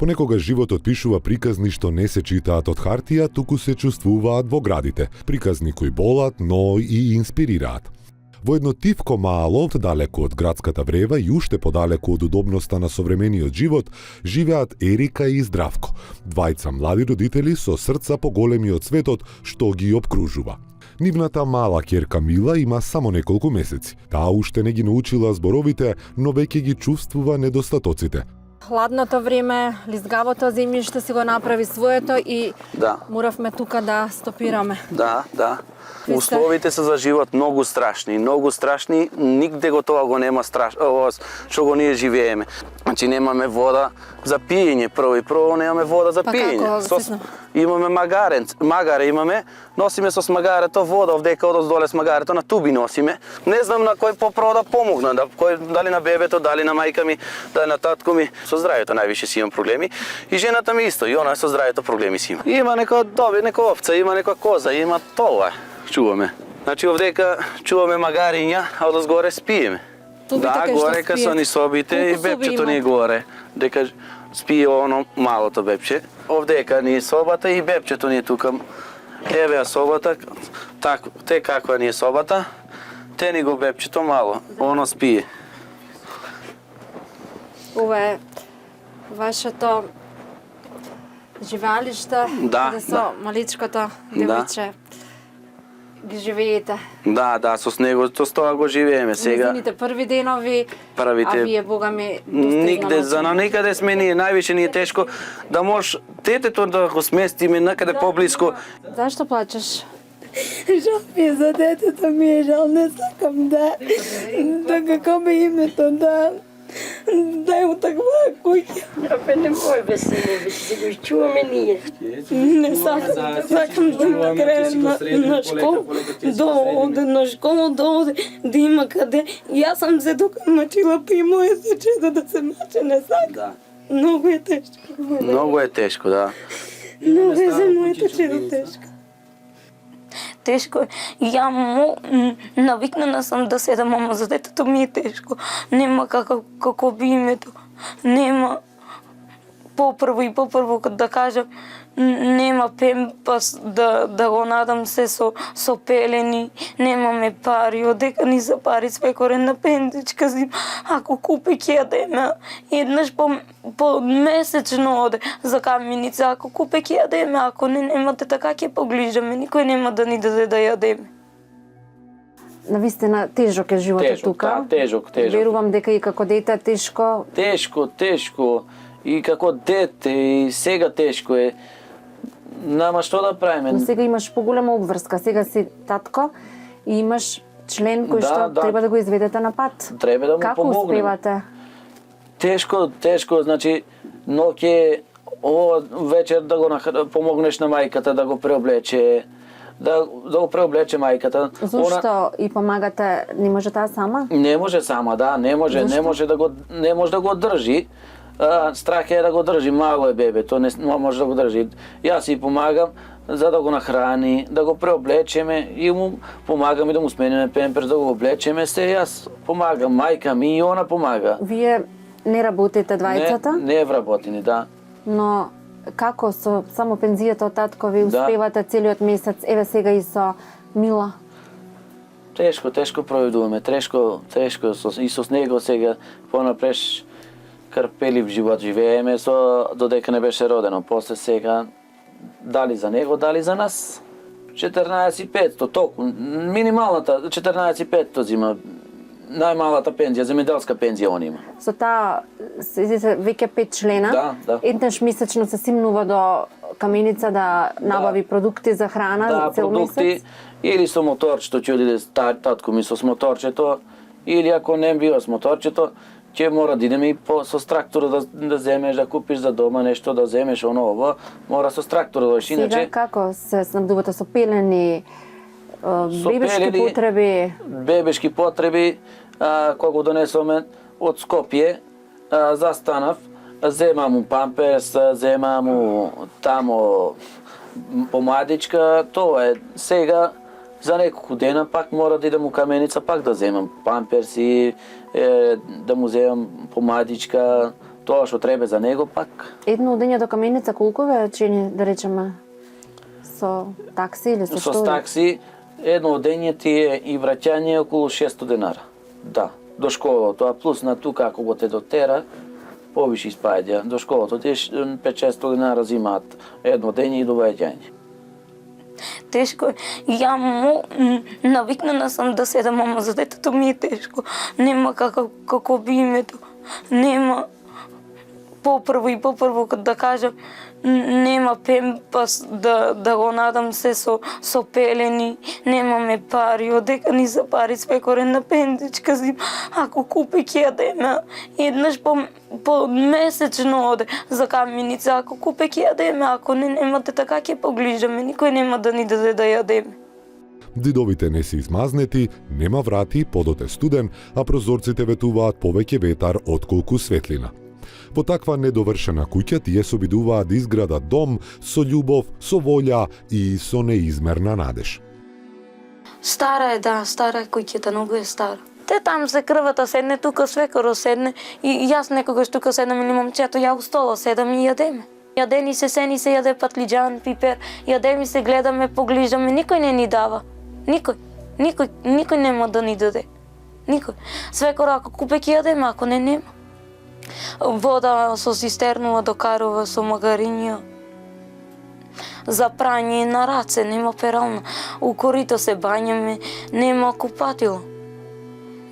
Понекогаш животот пишува приказни што не се читаат од хартија, туку се чувствуваат во градите. Приказни кои болат, но и инспирираат. Во едно тивко мало, далеко од градската врева и уште подалеку од удобноста на современиот живот, живеат Ерика и Здравко, двајца млади родители со срца поголеми од светот што ги обкружува. Нивната мала ќерка Мила има само неколку месеци. Таа уште не ги научила зборовите, но веќе ги чувствува недостатоците. Хладното време, лизгавото земјиште си го направи своето и моравме тука да стопираме. Да. Условите се за живот многу страшни, нигде го тоа го нема што го ние живееме. Значи немаме вода за пиење, прво немаме вода за пиење. Имаме магаре имаме, носиме со смагарето вода, овдека одоздоле смагарето на туби носиме. Не знам на кој попро да помогна, дали на бебето, дали на мајка ми, дали на татко ми. Со здравјето највише си имам проблеми и жената ми исто, и она со здравјето проблеми си има. Има нека овца, има нека коза, има тоа. Чуваме. Значи овдека чуваме магариња, а одозгоре спиеме. Горека со ни собите и бебчето ни горе. Дека спие оно малото бебче. Овдека ни е собата и бебчето ни е тука. Еве ја собата, те каква ни е собата, те ни го бебчето мало, оно спие. Ова е вашето живеалиште, каде со маличкото девојче ги живеете. Да, со него, со тоа го живееме сега. Низините први денови, а вие, Бога ми, нигде, никаде сме ние, највише ни е тешко да можеш детето да го сместиме накаде поблиско. Зашто плачеш? Жал ми е за детето ми е жал, не сакам да како би името дај му таква куќа. Абе, не мој бе сине, бе, си го чуваме ние. Не сакам да кренем на школу, да оде на школу, да има каде. Јас сам се тука мачила при моје дече да се маче, не сакам. Многу е тешко. Многу е тешко, да. Многу е за моето чедо тешко. Тешко е. Ја навикнана сам да седам, ама за детето ми е тешко. Нема како би името. Нема попрво да кажам, нема пемпас да го надам се со пелени, немаме пари, одека ни за пари свекорен на пендичка зим. Ако купи ќе јадеме, еднаш по месечно оде за каменица, ако купи ќе јадеме, ако немате така ќе поглижаме, никој нема да ни даде да јадеме. Навистина тежок е животот тука. Тежок. Верувам дека и како дете тешко. Тешко. И како дете, и сега тешко е. Нама што да правиме. Но сега имаш поголема обврска. Сега си татко и имаш член кој што треба да го изведете на пат. Треба да му како помогнем. Како успевате? Тешко, значи ноќе вечер да го помогнеш на мајката да го преоблече, да го преоблече мајката. Зошто и помагате? Не може таа сама? Не може сама, да, не може да го држи. Страх е да го држи, мало е бебето, не може да го држи. Јас си помагам за да го нахрани, да го преоблечеме и му помагам и да му смениме пемперс, да го облечеме. Се јас помагам, мајка ми и она помага. Вие не работите двајцата? Не вработени, да. Но како со само пензијата од татко ви успевате целиот месец, еве сега и со Мила? Тешко проведуваме, тешко и со него сега понапреш карпелив живот живееме додека не беше родено. После сега дали за него, дали за нас 14.500 толку. Минималната 14.500 зима. Најмалата пензија, земјоделска пензија он има. Со таа веќе 5 члена. Да. Еднаш месечно се симнува до каменица да набави продукти за храна Да, цел продукти, месец? или со моторчето ќе оди татко ми со моторчето, или ако не бива со моторчето, ќе мора да идеме и со трактор да земеш, да купиш за дома нешто, да земеш ово, мора со трактор да дојдеш, Сега иначе како се снабдувате со пелени, бебешки пелени, потреби? Бебешки потреби, кога го донесоме од Скопје, застанав, земам му памперс, земам му тамо помадичка, тоа е. Сега за неколку дена пак мора да идем у Каменица, пак да земам памперси, да му земам помадичка, тоа што треба за него пак. Едно одење до Каменица колку ве чини, да речеме, со такси или со што? Со такси, едно одење ти е и враќање околу 600 денара. Да, до школото, а плюс на тука ако го те дотера, повише испаѓа. До школото ти 5-600 денара зимаат едно дење и доваѓање. Тешко е. Ја навикнана сам да седам, ама за детето ми е тешко. Нема како би името. Нема попрво да кажам, нема пемпас да го надам се со пелени, немаме пари, одека ни за пари све корен на пендичка зим. Ако купи ќе јадеме, еднаш по месечно оде за Каменица, ако купи ќе јадеме, ако немате така ќе поглиждаме, никој нема да ни даде да јадеме. Дидовите не се измазнети, нема врати, подот е студен, а прозорците ветуваат повеќе ветар отколку светлина. Во таква недовршена куќа тие се обидуваат да изградат дом со љубов, со волја и со неизмерна надеж. Стара е, да, стара е куќата, многу е стара. Те там се крвата седне, тука свекаро седне и јас некогаш тука седам или момчето, ја у стола седам и јадеме. Јаде ни се сени се јаде патлиџан, пипер, јаде ми се гледаме, поглиждаме, никој не ни дава. Никој нема да ни даде. Никој. Свекаро ако купе ќе јадеме, ако не нема. Вода со цистернува докарува со магаринја. За прање на раце, нема перална. У корито се бањаме, нема купатило.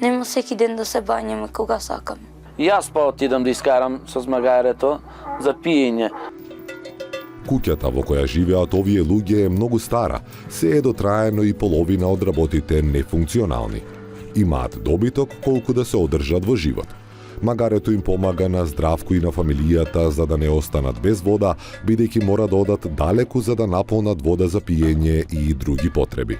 Нема секи ден да се бањаме кога сакаме. Јас па отидам да искарам со змагарето за пиење. Куќата во која живеат овие луѓе е многу стара, се е дотраено и половина од работите нефункционални. Имаат добиток колку да се одржат во живот. Магарето им помага на здравко и на фамилијата за да не останат без вода, бидејќи мора да одат далеку за да наполнат вода за пиење и други потреби.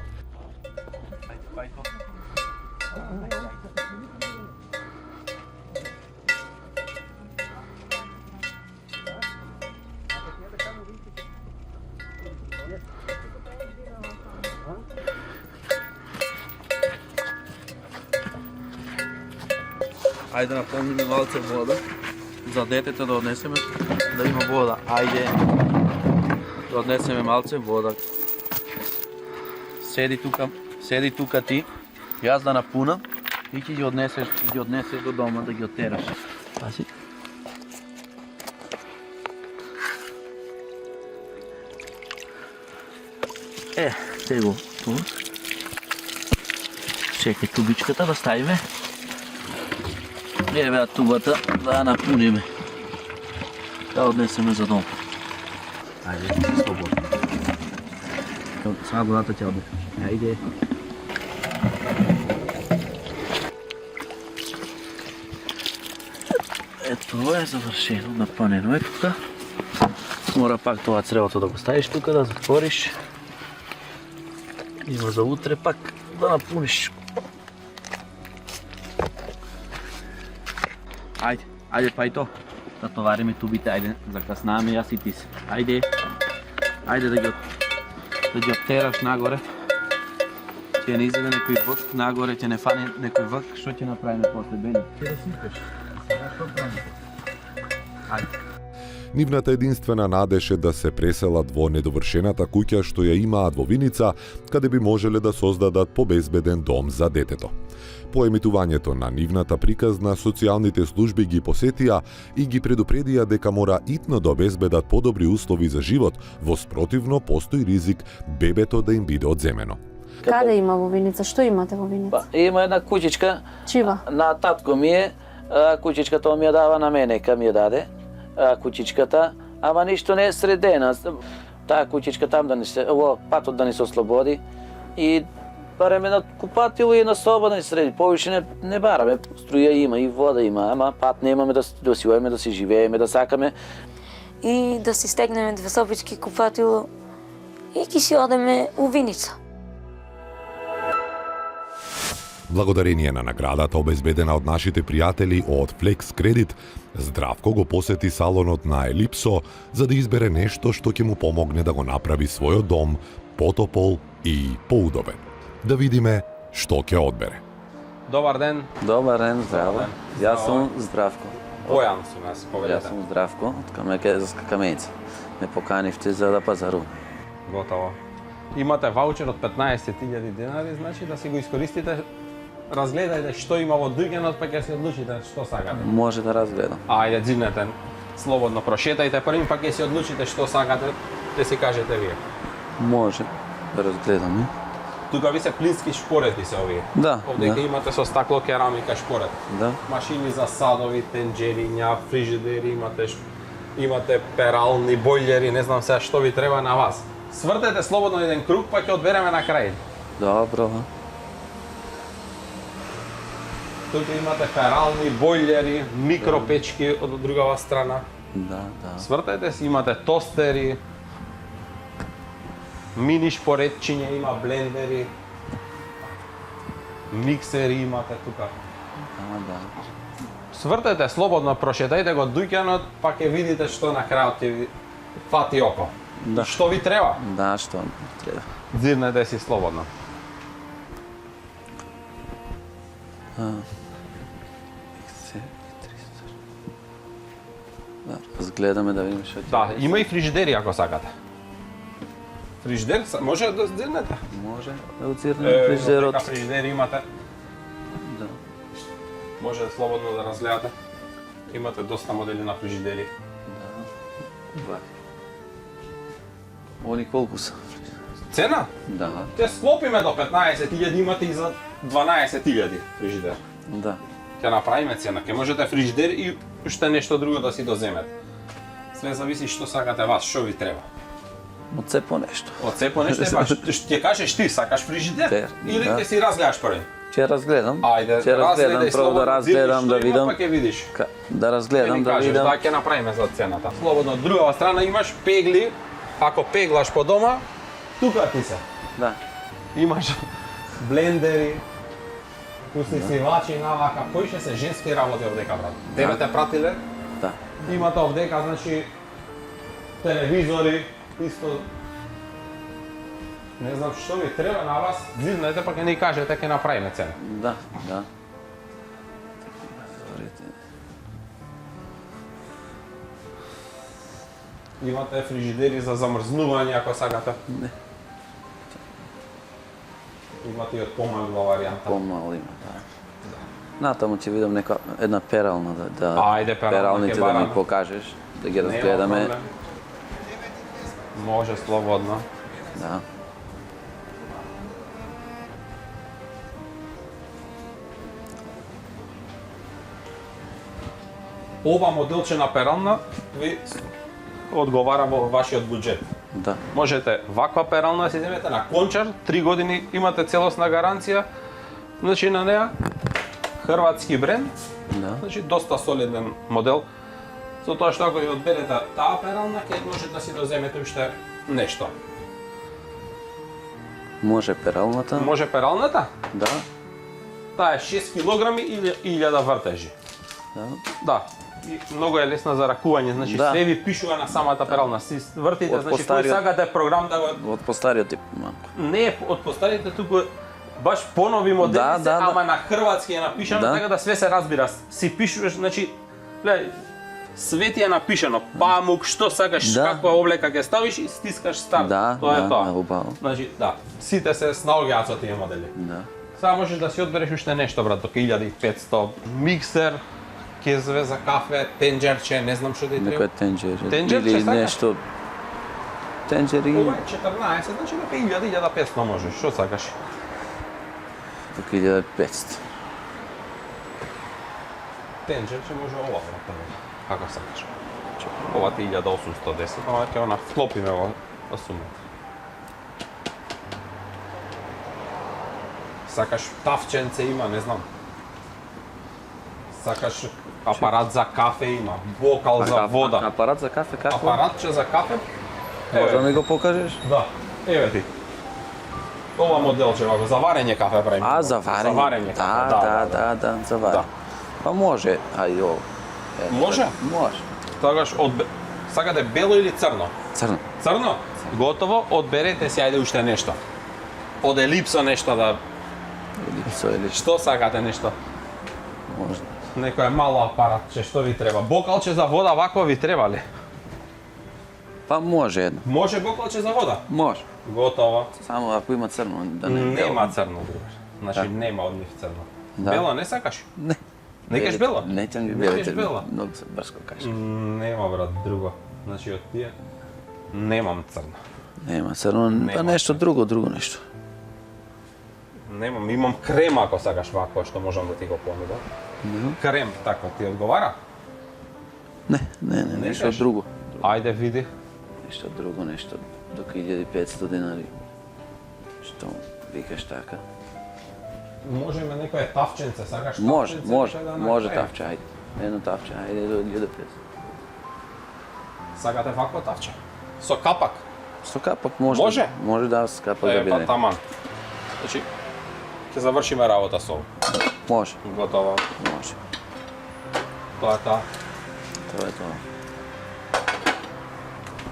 Ајде наполниме малце вода за детето да однесеме, да има вода. Ајде да однесеме малце вода. Седи тука ти, јас да напунам и ќе ги однесе до дома да ги отераш. Пази. Tego tu. Чекај тубичката да ставиме. Еве тубата да ја напуниме. Да однесеме за дом. Ајде, слободно. Сега водата ќе одне. Ајде. Ето е завршено, напанено е тука. Мора пак тоа цревото да го ставиш тука, да затвориш. Има за утре пак да напуниш. Ајде па и то. Да товариме тубите, ајде, закаснаме јас и ти се. Ајде да ги оттераш нагоре. Ќе не изеде некој врк, нагоре ќе не фане некој врк, што ќе направиме после бели? Ќе да сипеш. Ајде. Нивната единствена надеж е да се преселат во недовршената куќа што ја имаат во Виница, каде би можеле да создадат побезбеден дом за детето. По емитувањето на нивната приказна, социјалните служби ги посетија и ги предупредија дека мора итно да обезбедат подобри услови за живот, во спротивно постои ризик бебето да им биде одземено. Каде има во Виница? Што имате во Виница? Има една куќичка. Чива? На татко ми е, куќичката ми ја дава на мене, ка ми ја даде. Куќичката, ама ништо не е средена. Таа куќичка там да ни се, патот да ни се ослободи и бареме на купатило и на соба да ни среди. Повише не бараме, струја има и вода има, ама пат немаме да си оеме, да си живееме, да сакаме. И да си стегнеме 2 собички купатило и ќе си одеме у Виница. Благодарение на наградата обезбедена од нашите пријатели од Flex Credit, Здравко го посети салонот на Елипсо за да избере нешто што ќе му помогне да го направи својот дом потопол и поудобен. Да видиме што ќе одбере. Добар ден. Добар ден, здраво. Јас сум Здравко. Бојан сум јас, Јас повелете. сум Здравко, од Камеке за скакамеца. Ме поканивте за да пазарувам. Готово. Имате ваучер од 15.000 денари, значи да си го искористите. Разгледајте што има во дуѓенот, па ќе се одлучите што сакате. Може да разгледам. Ајде, дзирнете, слободно прошетајте првим, па ќе се одлучите што сакате, да си кажете вие. Може да разгледаме. Тука ви се плински шпорети се овие. Да, Овдека да. имате со стакло, керамика, шпорет. Да. Машини за садови, тенџериња, фрижидери, имате перални, бојлери, не знам сега што ви треба на вас. Свртете слободно еден круг, па ќе одбереме на крај. Добро. Тука имате перални, бојлери, микропечки од другава страна. Да. Свртете си, имате тостери, мини шпоретчиња, има блендери, миксери имате тука. Да. Свртете слободно, прошетајте го дуќанот, па ќе видите што на крајот ќе ви фати око. Да. Што ви треба? Да, што треба. Дзирнете си слободно. Да, разгледаме да видиме што ќе. Да, има и фрижидери ако сакате. Фрижидер може да дзирнете. Може да оцирнеме фрижидерот. Дека фрижидери имате. Да. Може слободно да разгледате. Имате доста модели на фрижидери. Два. Они колку се? Цена? Да. Те склопиме до 15.000, имате и за 12.000 фрижидер. Да. Ќе направиме цена, ќе можете фрижидер и уште нешто друго да си доземете. Све зависи што сакате вас, што ви треба. Од се по нешто. Од се по нешто, ќе кажеш ти, сакаш фрижидер? Тер, Или да. ќе си разгледаш први? Ќе разгледам. Ајде, ќе разгледам, разгледај прво да слободно, разгледам, зирни да што има, видам. па ќе видиш. Да разгледам, да видам. Да, ќе направиме за цената. Слободно, од другава страна имаш пегли, ако пеглаш по дома, тука ти се. Да. Имаш блендери, усисивачи, навака, кои ще се женски работи овдека, брат. Тебе те пратиле? Да. Имате овдека, значи, телевизори, исто. Не знам што ви треба на вас, дзирнете па ќе ни кажете, ќе направиме цена. Да. Имате фрижидери за замрзнување ако сакате. Не. Имате и од помалива варијанта. Помало има, да. Натаму ќе видам една перална да Ајде, перална пералните ќе да ми барам. покажеш, да ги Нема разгледаме. проблем. Може слободно. Да. Ова моделче на перална ви одговара во вашиот буџет. Да. Можете ваква перална да си земете на Кончар, 3 години имате целосна гаранција. Значи на неа хрватски бренд, Да. значи доста солиден модел. Со тоа што ако ја одберете таа перална, ќе можете да си доземете уште нешто. Може пералната? Може пералната? Да. Таа е 6 кг или 1000 вртежи. Да. Да. И многу е лесна за ракување, значи Да. све ви пишува на самата перална. Си вртите, Од значи кој постариот- сакате програм да го Од постариот тип малку. не е од постарите туку баш понови модели Да, се, да, ама да. на хрватски е напишано Да. така да све се разбира. Си пишуваш, значи гледај, све ти е напишано, памук, што сакаш, Да. каква облека ќе ставиш и стискаш старт. Да, Тоа е да, тоа. убаво. Значи, да, сите се снаоѓаат со тие модели. Да. Сега можеш да си одбереш уште нешто, брат, до 1500. Миксер, кезове за кафе, тенџерче, не знам што ти треба. Некој тенџер. Тенџерче Или сакаш? нешто. Тенџери Ова е 14, значи до 1500 можеш, што сакаш? до 1500. Тенџерче може ова, брат, како сакаш. Ќе Ова ти 1810, ама ќе она вклопиме во сума. Сакаш тавченце има, не знам. Сакаш апарат за кафе има, бокал за вода. Апарат за кафе, како? Апаратче за кафе? Може да ми го покажеш? Да, еве ти. Ова моделче вако, за варење кафе правим. А, за варење? За варење кафе, Да, за варење. Па може, ајде ово. Може? Може. Тогаш сакате бело или црно? Црно. Црно? Готово, одберете си ајде уште нешто. Од елипса нешто да... Елипсо или Што сакате нешто? може. Некој мало апаратче, што ви треба? Бокалче за вода вакво ви треба ли? Па може едно. Може бокалче за вода? Може. Готово. Само ако има црно, да не е бело. Нема црно, другаш. Значи нема од нив црно. Да. Бело не сакаш? Не. Не кеш бело? Не ќе ми Не кеш белите. бело? Многу се брско кажа. Нема брат, друго. Значи од тие немам црно. Нема црно, Нема па нешто друго нешто. Немам, имам крем ако сакаш вакво што можам да ти го понудам. Крем, така ти одговара? Не, нешто кажеш? друго. Ајде види. Нешто друго, нешто до 1500 денари. Што викаш така? Можеме некое тавченце, сакаш Може, тавченце? може, да може направиме? тавче, ајде. Едно тавче, ајде до 1500. Сакате вакво тавче? Со капак? Со капак може. Може? Може да с капак да Па биде. таман. Значи, ќе завршиме работа со ова. Може, Готово. може. Тоа е тоа. Тоа е тоа.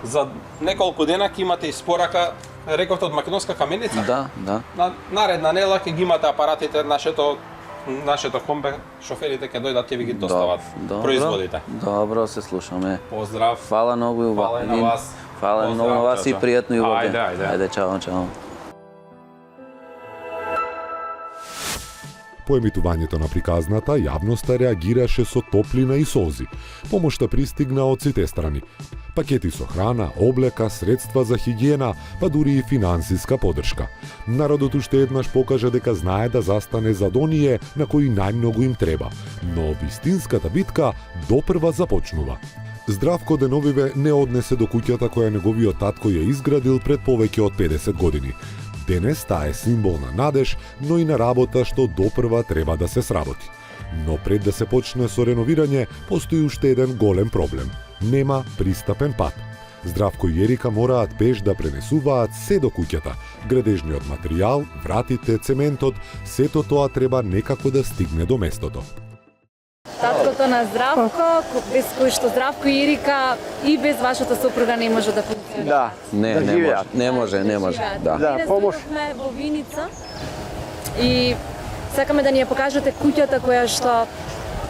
За неколку дена ќе имате испорака, рековте од македонска каменица? Да. На наредна недела ќе ги имате апаратите, нашето комбе, шоферите ќе дојдат ќе ви ги достават производите. Добро, се слушаме. Поздрав. Фала многу и Фала и на вас. Фала многу на вас и Поздрав, пријатно и убав ден. Ајде. Ајде, чао. По емитувањето на приказната, јавноста реагираше со топлина и солзи. Помошта пристигна од сите страни. Пакети со храна, облека, средства за хигиена, па дури и финансиска подршка. Народот уште еднаш покажа дека знае да застане зад оние на кои најмногу им треба. Но вистинската битка допрва започнува. Здравко деновиве не однесе до куќата која неговиот татко ја изградил пред повеќе од 50 години. Денес таа е символ на надеж, но и на работа што допрва треба да се сработи. Но пред да се почне со реновирање, постои уште еден голем проблем. Нема пристапен пат. Здравко и Ерика мораат пеш да пренесуваат се до куќата. Градежниот материјал, вратите, цементот, сето тоа треба некако да стигне до местото. Таткото на Здравко, без кој што Здравко и Ерика и без вашата сопруга не може да функционира. Да, Не може. Да. Да, помош. Сме во Виница и сакаме да ни ја покажете куќата која што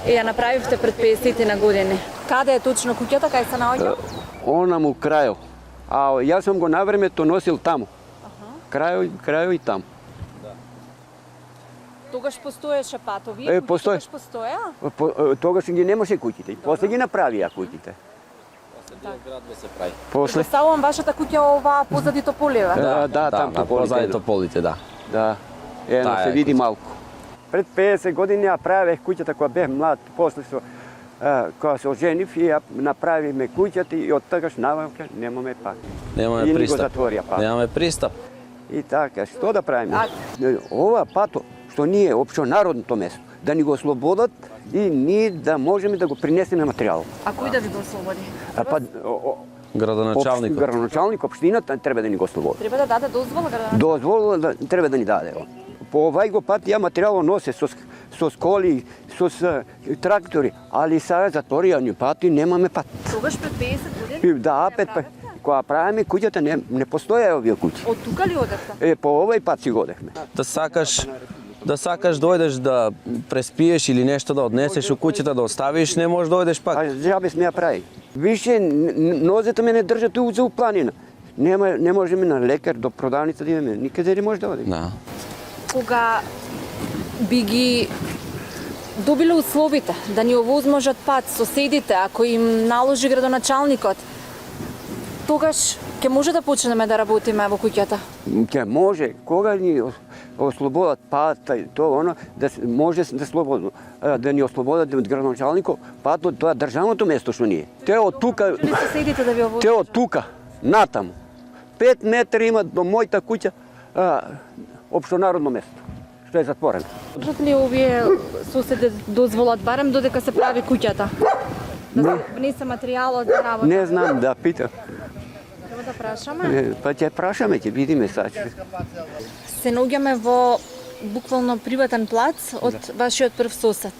ја направивте пред 50 на години. Каде е точно куќата, кај се наоѓа? Онаму крајо. А јас сум го навремето носил таму. Крајо и таму. Тогаш постоеше патови, постои. тогаш постоја? Тогаш ги немаше куќите. После ги направија куќите. После? Представувам вашата куќа оваа позади Тополева. Да, таму позади тополите, да. Да. Ено Таа се е види куќа. малку. Пред 50 години ја правех куќата кога бев млад, после кога се оженив и ја направивме куќата и од тогаш навамка немаме пак. Немаме И ни го пристап. затворија пак. Немаме пристап. И така, што да правиме? Ова пато што ние општонародното место, да ни го ослободат и ние да можеме да го принесеме материјал. А кој да ви го ослободи? Градоначалникот. Градоначалник, општината треба да ни го ослободи. Треба да даде дозвола Дозвола треба да ни даде. По овај го пат ја материјал носе со сколи, со трактори, али сега затворија пати немаме пат. Тогаш пред 50 години? Да, кога правиме куќата не постоја овие куќи. Од тука ли одевте? По овај пат си годехме. Да сакаш дојдеш да преспиеш или нешто да однесеш у куќата да оставиш, не можеш дојдеш пак. А џабе сме ја прави. Више нозете ме не држат у планина. Не можеме на лекар до продавница да идеме, никаде не може да одиме. Да. Кога би ги добиле условите да ни овозможат пат соседите, ако им наложи градоначалникот, тогаш ќе може да почнеме да работиме во куќата. Ќе може, кога ни ослободат пата и тоа оно, да може да слободно да ни ослободат од градоначалникот, патот тоа државното место што ни е. Те од тука, Или соседите да ви овозат? те од тука натаму. 5 метри има до мојата куќа општонародно место, што е затворено. Можат ли овие соседи дозволат барем додека се прави куќата? Да се внесе материјалот за работа? Не знам, да питам. Треба да прашаме. Па ќе прашаме, ќе видиме сад. Се наоѓаме во буквално приватен плац од вашиот прв сосед.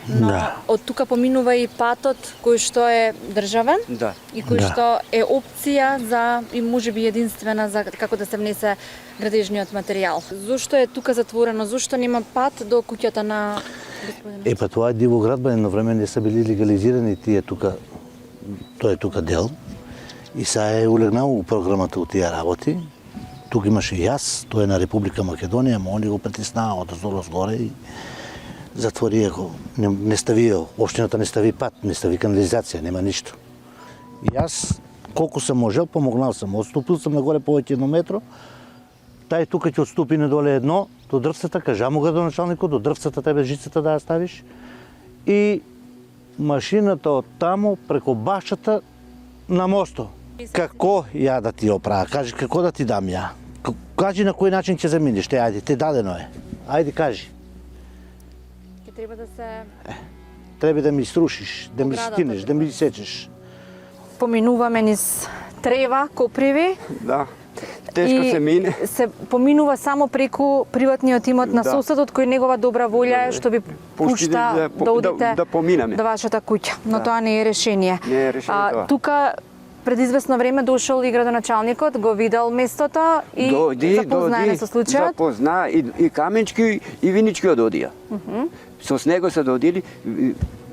Но од тука поминува и патот кој што е државен Да. и кој што е опција за и можеби единствена за како да се внесе градежниот материјал. Зошто е тука затворено? Зошто нема пат до куќата на господинот? Па тоа е диво градба, едно време не се били легализирани тие тука, тоа е тука дел. И сега е улегнал у програмата од тие работи. Тука имаше јас, тоа е на Република Македонија, ама они го притиснаа од долу горе и затворија го. Не ставија, општината не стави пат, не стави канализација, нема ништо. И јас, колку съм можел, помогнал сам. Отступил сам нагоре повеќе 1 метро. Тај тука ќе отступи надоле едно, до дрвцата, кажа му градоначалникот, до дрвцата тебе жицата да ја ставиш. И машината од таму преку башата на мосто. Како ја да ти оправа? Кажи како да ти дам ја? Кажи на кој начин ќе заминиш? Те ајде, те дадено е. Ајде кажи. Ќе треба да се Треба да ми срушиш, да ми скинеш, да ми сечеш. поминуваме низ трева, коприви. Да. Тешко се мине. Се поминува само преку приватниот имот на соседот кој негова добра волја е што ви пушта да одите да поминаме. до вашата куќа, но тоа не е решение. Не е решение тоа. Тука пред известно време дошол и градоначалникот, го видел местото и запознаеме со случајот. Запозна и Каменчки и Винички одија. Со него се додили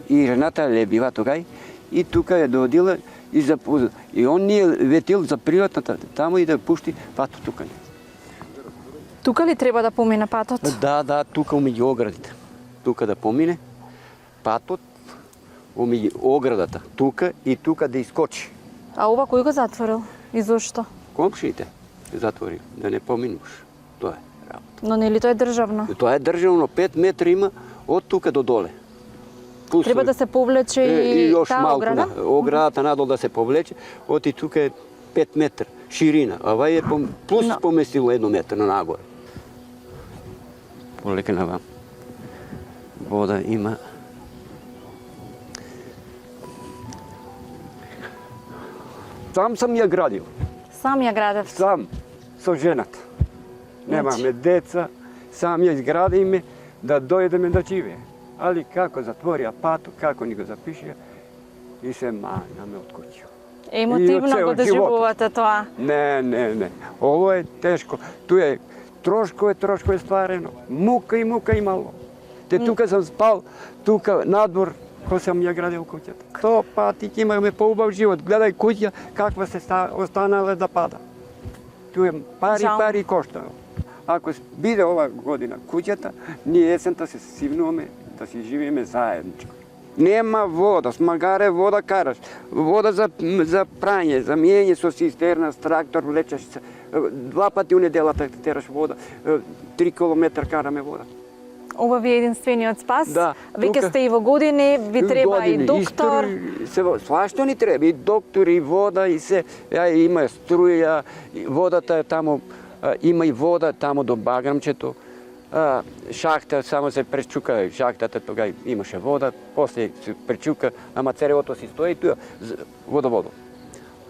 и Рената Лебива тогај и тука е додила и запозна. И он ни е ветил за приватната таму и да пушти патот тука. Тука ли треба да помине патот? Да, тука умеѓу оградите. Тука да помине патот умеѓу оградата. Тука и тука да искочи. А ова кој го затворил? И зошто? Комшиите затвори, да не поминуваш. Тоа е работа. Но нели тоа е државно? Тоа е државно, 5 метри има од тука до доле. Треба да се повлече и још таа малку, ограда? оградата надол да се повлече, оти тука е 5 метра ширина, а вај е плюс поместило 1 метар на нагоре. Полека на вам. Вода има. Сам съм ја градил. Сам ја градев. Сам, со жената. Немаме деца, сам ја изградиме да дојдеме да живее. Али како затворија патот, како ни го запишија и се мајнаме од куќа. Емотивно го доживувате тоа. Не. Ово е тешко. Ту е трошко е стварено. Мука имало. Те тука сам спал, тука надвор, кој сам ја градил куќата. 100 пати ќе имаме поубав живот. Гледај куќа каква се останала да пада. Ту е пари кошта. Ако биде ова година куќата, ние есента се сивнуваме да си живееме заедничко. Нема вода, смагаре вода караш, вода за прање, за миење со цистерна, с трактор влечеш се. 2 пати у неделата тераш вода, 3 километра караме вода. Ова ви е единствениот спас? Да. Веќе сте и во години, ви треба и доктор. Свашто ни треба, и доктор, и вода, и се. Има струја, водата е тамо, има и вода тамо до Баграмчето. Шахта само се пречука, шахтата тога имаше вода, после се пречука, ама церевото си стои туја водоводо.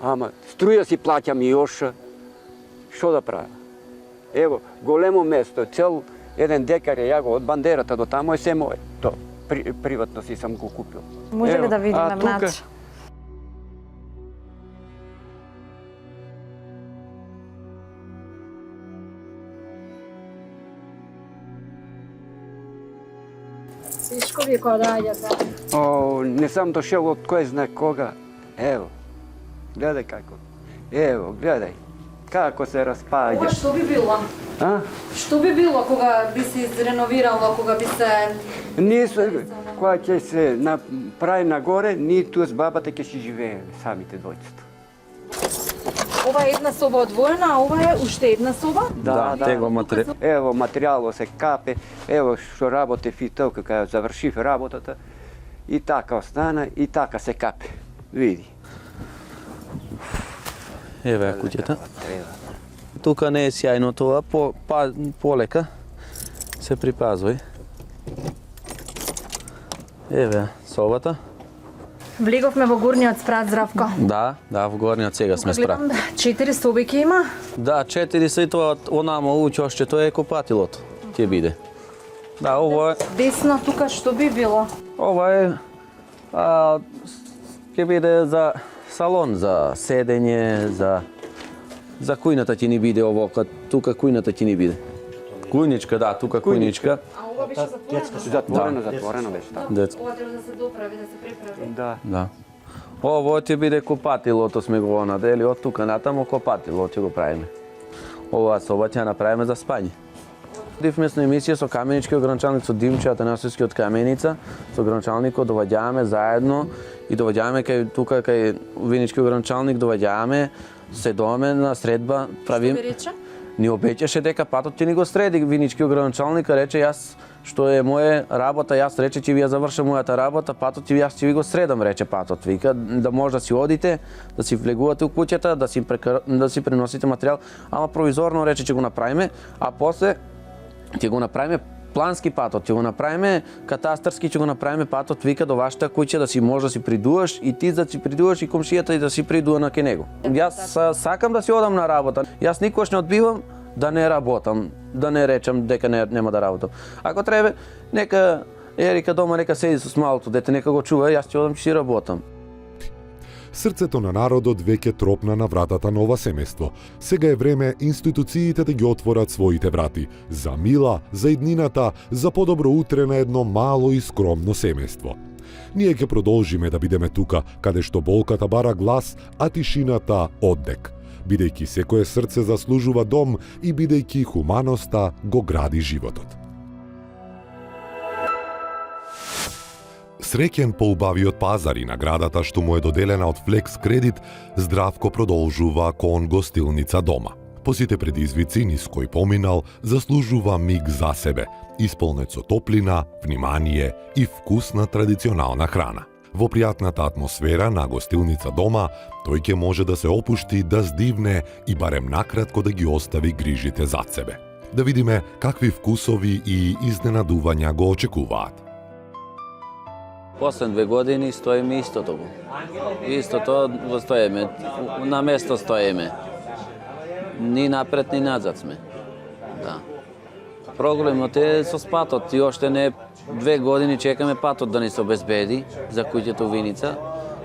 Ама струја си плаќам и још. Што да правам? Ево, големо место, цел 1 декар ја го од бандерата до тамо е се моје. То приватно си сам го купил. Може ли да видиме внатре? Тешко ви е кога доаѓате? Не сам дошел од кој знае кога. Ево, гледај како. Ево, гледај. Како се распаѓа. Ова што би било? Што би било кога би се изреновирало, кога би се... Кога ќе се направи нагоре, ние туа с бабата ќе си живееме, самите двојцата. Ова е една соба одвоена, а ова е уште една соба? Да, Тегло материјал. Ево, материјало се капе, ево што работи фитов, кога завршив работата, и така остана, и така се капе. Види. Еве ја куќата. Тука не е сјајно тоа, полека се припазвај. Еве собата. Влеговме во горниот спрат, Здравко. Да, во горниот сега сме спрат. Гледам 4 соби ќе има. Да, 4 се и тоа онама уќе още тоа е копатилото ќе биде. Да, ово е. Десно тука што би било? Ова е ќе биде за салон, за седење, за кујната ќе ни биде ово, тука кујната ќе ни биде. Кујничка, да, тука кујничка. А ова беше затворено? Затворено беше, да. Ова треба да се доправи, да се преправи. Да. Ово ќе биде копатилото, сме го надели, од тука натаму копатило ќе го правиме. Ова соба ќе направиме за спање. Дивмесно емисија со каменички ограничалник, со Димче Атанасовски од Каменица, со ограничалникот доваѓаваме заедно и доваѓаваме кај винички ограничалник, доваѓаваме, седуваме на средба, правим. Што ви рече? Ни обеќаше дека патот ќе ни го среди винички ограничалник, рече јас што е моја работа, јас рече ќе ви ја завршам мојата работа, патот јас ќе ви го средам, рече патот. Вика да може да си одите, да си влегувате у куќата, да си преносите материјал, ама провизорно рече ќе го направиме, а после ќе го направиме плански патот, ќе го направиме катастарски, ќе го направиме патот, вика до вашата куќа да си може да си придуваш и ти да си придуваш и комшијата и да си придува на ке него. Јас сакам да си одам на работа. Јас никош не одбивам да не работам, да не речам дека нема да работам. Ако треба, нека Ерика дома, нека седи со малото дете, нека го чува, јас ќе одам ќе си работам. Срцето на народот веќе тропна на вратата на ова семејство. Сега е време институциите да ги отворат своите врати. За мила, за иднината, за подобро утре на едно мало и скромно семејство. Ние ќе продолжиме да бидеме тука, каде што болката бара глас, а тишината оддек. Бидејќи секое срце заслужува дом и бидејќи хуманоста го гради животот. Среќен по убавиот пазар и наградата што му е доделена од Флекс Кредит, Здравко продолжува кон гостилница дома. По сите предизвици низ кој поминал, заслужува миг за себе, исполнет со топлина, внимание и вкусна традиционална храна. Во пријатната атмосфера на гостилница дома, тој ќе може да се опушти, да здивне и барем накратко да ги остави грижите зад себе. Да видиме какви вкусови и изненадувања го очекуваат. Последни 2 години стоиме истото. Истото го стоиме, на место стоиме. Ни напред, ни назад сме. Да. Проблемот е со патот и оште не 2 години чекаме патот да ни се обезбеди за куќето Виница.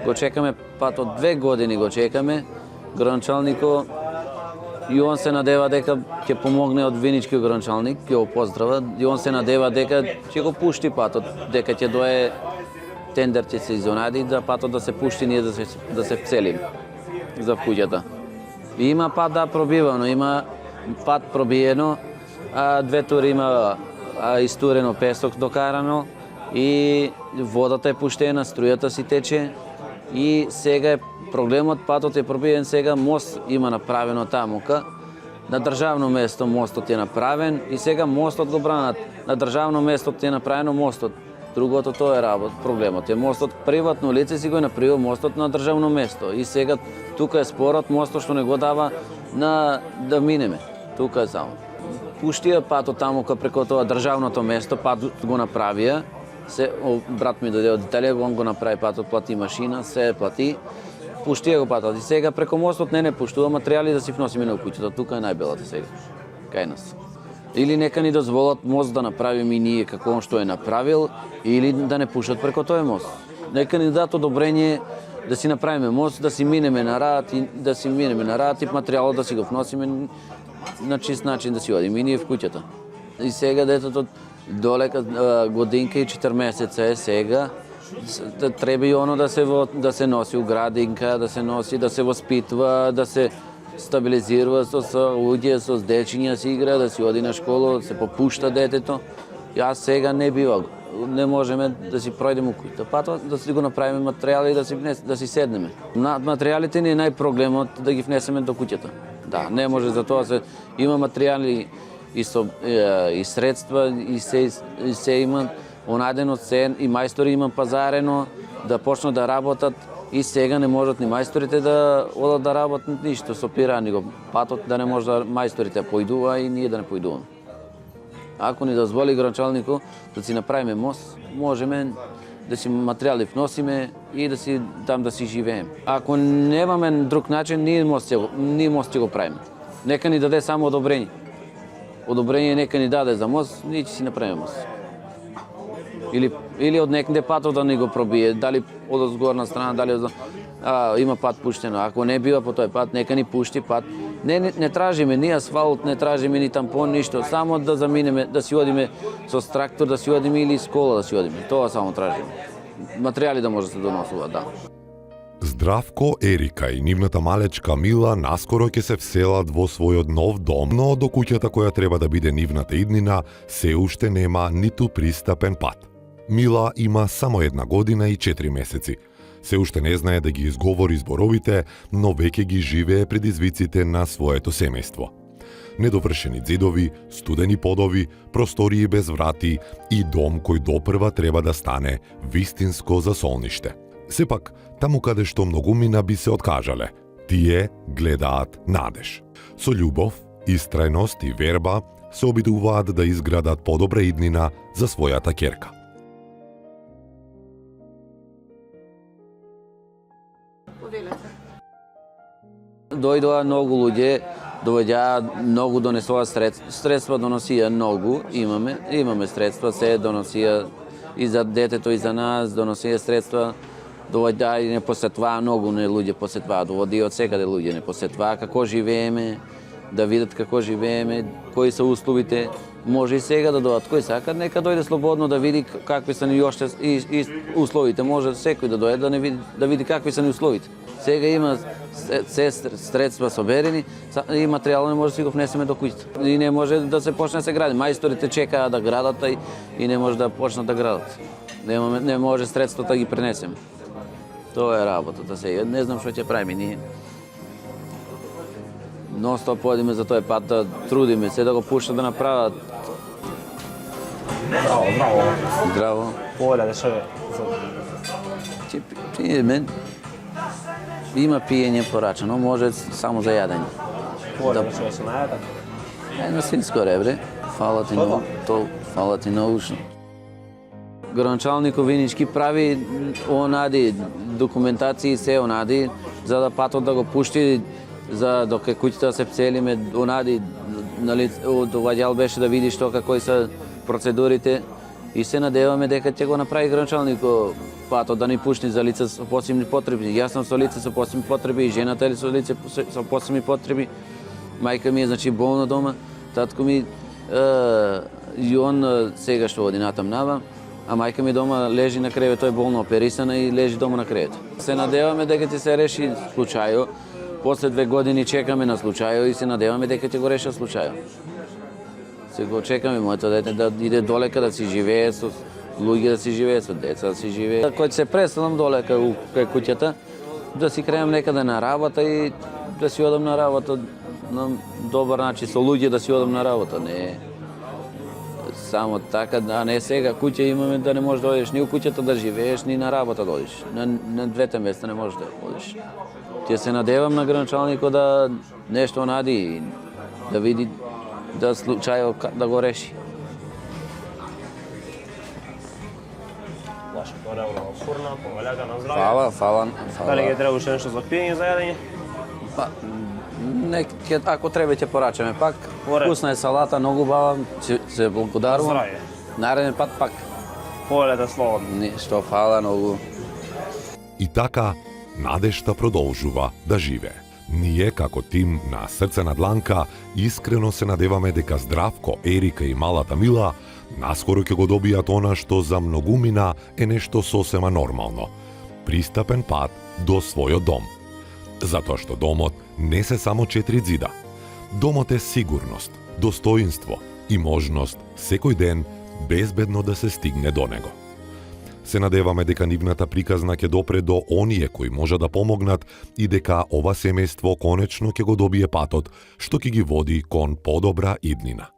Го чекаме патот 2 години го чекаме. Гранчалнико и он се надева дека ќе помогне од Винички гранчалник, ќе го поздрава и он се надева дека ќе го пушти патот, дека ќе дое тендер ќе се изонади да патот да се пушти ние да се вцелиме за куќата. Има пат да пробивано, има пат пробиено, а 2 тури има истурено песок докарано и водата е пуштена, струјата си тече и сега е проблемот, патот е пробиен сега, мост има направено тамука, на државно место мостот е направен и сега мостот го бранат. На државно место е направено мостот. Другото тоа е проблемот. Е мостот приватно лице си го направил мостот на државно место и сега тука е спорот мостот што не го дава на да минеме. Тука е само. Пуштија патот тамука преку тоа државното место, пат го направија. Брат ми дојде од Италија, он го направи патот, плати машина, се плати. Пуштија го патот и сега преку мостот не пуштува материјали да си вносиме на куќата. Тука е најбелата сега. Кај нас. Или нека ни дозволат мост да направиме и ние како он што е направил, или да не пушат преку тој мост. Нека ни дадат одобрение да си направиме мост, да си минеме на рад и материјалот да си го вносиме на чист начин да си одиме и ние в куќата. И сега детето долека годинка и 4 месеца е сега, треба и оно да се носи у градинка, да се носи, да се воспитва, да се стабилизира со луѓе, со дечиња си игра, да си оди на школа, да се попушта детето. Јас сега не бива не можеме да си пројдеме куќата. Патот да си го направиме материјали и да си седнеме. На материјалите ни е најпроблемот да ги внесеме до куќата. Да, не може за тоа има материјали и средства и се има онадено се и мајстори има пазарено да почнат да работат и сега не можат ни мајсторите да одат да работат ништо, сопира ни го патот да не може да мајсторите појдува и ние да не појдуваме. Ако ни дозволи градоначалникот да си направиме мост, можеме да си материјали вносиме и да си там да си живееме. Ако немаме друг начин, ние мост ќе го правиме. Нека ни даде само одобрение. Одобрение нека ни даде за мост, ние ќе си направиме мост. Или од некаде патот да ни го пробие, дали од згорна страна, дали од има пат пуштено. Ако не бива по тој пат, нека ни пушти пат. Не тражиме ни асфалт, не тражиме ни тампон, ништо, само да заминеме, да си одиме со трактор, да си одиме или с кола да си одиме. Тоа само тражиме. Материјали да може да се доносува, да. Здравко, Ерика и нивната малечка Мила наскоро ќе се вселат во својот нов дом, но до куќата која треба да биде нивната иднина се уште нема ниту пристапен пат. Мила има само 1 година и 4 месеци. Се уште не знае да ги изговори зборовите, но веќе ги живее предизвиците на своето семејство. Недовршени ѕидови, студени подови, простории без врати и дом кој допрва треба да стане вистинско засолниште. Сепак, таму каде што многумина би се откажале, тие гледаат надеж. Со љубов, истрајност и верба се обидуваат да изградат подобра иднина за својата ќерка. Дојдоа многу луѓе, доаѓаа многу, донесоа средства, доносија многу, имаме средства, се доносија и за детето и за нас, доносија средства, доаѓаа и не посетваа многу, не луѓе посетваа, доводи од секаде луѓе не посетваа како живееме, да видат како живееме, кои се условите. Може и сега да дојдат, кој сака, нека дојде слободно да види какви се ни уште и условите. Може секој да дојде да види какви се ни условите. Сега има се средства соберени и материјално не може да си го внесеме до куќата. И не може да се почне да се гради. Мајсторите чекаат да градат и не може да почнат да градат. Не може средствата да ги пренесеме. Тоа е работата сега. Не знам што ќе правиме ние. Ностоп одиме за тој пат да трудиме се да го пуштат да направат. Здраво. Поле да шо е? Има пиење порачано, може само за јадење. Поле да шо се најадат? Едно свинско ребре. Фала ти многу. Градоначалникот Винички прави онади документации се онади за да патот да го пушти за доке куќата се пцелиме онади, нали, доаѓал беше да види што кои се процедурите и се надеваме дека ќе го направи градоначалникот патот да ни пушти за лица со посебни потреби. Јас сум со лице со посебни потреби и жената е со лице со посебни потреби. Мајка ми е значи болна дома, татко ми и он сега што оди натам нава, а мајка ми дома лежи на кревет, тој е болно оперисана и лежи дома на кревет. Се надеваме дека ќе се реши случајот. После 2 години чекаме на случајот и се надеваме дека ќе го решат случајот. Се го чекаме моето дете да иде долека да си живее со луѓе, да си живее со деца, да си живее. Кој се преселам долека кај куќата, да си креам некаде на работа и да си одам на работа на добар начин со луѓе, да си одам на работа, не само така, а не сега куќа имаме да не можеш да одиш ни у куќата да живееш, ни на работа да одиш. На двете места не можеш да одиш. Ќе се надевам на градоначалникот да нешто нади, да види да случајот да го реши. Фала. Дали ќе треба уште нешто за пиење, за јадење? Па, ако треба ќе порачаме пак. Вкусна е салата, многу бава, се благодарувам. Здравје. Нареден пат пак. Полете слободно. Ништо, фала многу. И така, надежта продолжува да живее. Ние, како тим на Срце на дланка, искрено се надеваме дека Здравко, Ерика и малата Мила наскоро ќе го добијат она што за многумина е нешто сосема нормално. Пристапен пат до својот дом. Затоа што домот не се само 4 ѕида. Домот е сигурност, достоинство и можност секој ден безбедно да се стигне до него. Се надеваме дека нивната приказна ќе допре до оние кои може да помогнат и дека ова семејство конечно ќе го добие патот што ќе ги води кон подобра иднина.